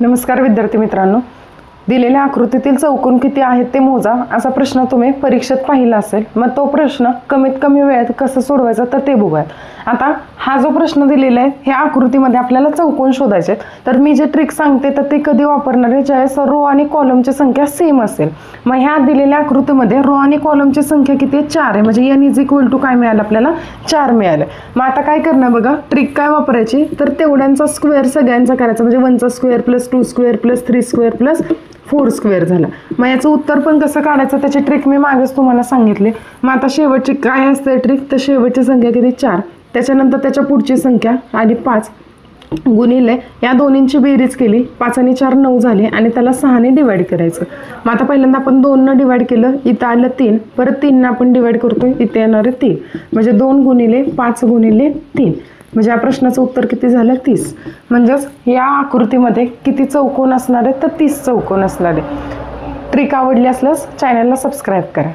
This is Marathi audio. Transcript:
नमस्कार विद्यार्थी मित्रांनो, दिलेल्या आकृतीतील चौकोन किती आहेत ते मोजा असा प्रश्न तुम्ही परीक्षेत पाहिला असेल। मग तो प्रश्न कमीत कमी वेळात कसा सोडवायचा तर ते बघूया। आता हा जो प्रश्न दिलेला आहे ह्या आकृतीमध्ये आपल्याला चौकोन शोधायचे, तर मी जे ट्रिक सांगते तर ते कधी वापरणार आहे ज्यावेळेस रो आणि कॉलमची संख्या सेम असेल। मग ह्या दिलेल्या आकृतीमध्ये रो आणि कॉलमची संख्या किती आहे? 4 आहे, म्हणजे n = काय मिळालं आपल्याला? 4 मिळालं। मग आता काय करणार बघा, ट्रिक काय वापरायची तर तेवढ्यांचा स्क्वेअर सगळ्यांचा करायचा, म्हणजे 1 चा स्क्वेअर + 2 स्क्वेअर + 3 स्क्वेअर + 4 स्क्वेअर झाला। मग याचं उत्तर पण कसं काढायचं त्याची ट्रिक मी मागेच तुम्हाला सांगितली। मग आता शेवटची काय असते ट्रिक, तर शेवटची संख्या किती? 4, त्याच्यानंतर त्याच्या पुढची संख्या आली 5 गुणिले या दोन्हींची बेरीज केली, 5 आणि 4 9 झाले आणि त्याला 6 ने डिवाइड करायचं। मग आता पहिल्यांदा आपण 2 ने डिवाइड केलं, इथं आलं 3, परत 3 ने आपण डिवाइड करतोय, इथे येणार आहे 3, म्हणजे 2 गुणिले 5 गुणिले 3, म्हणजे या प्रश्नाचं उत्तर किती झालं? 30। म्हणजेच या आकृतीमध्ये किती चौकोन असणार आहे तर 30 चौकोन असणार आहे। ट्रिक आवडली असल्यास चॅनलला सबस्क्राईब करा।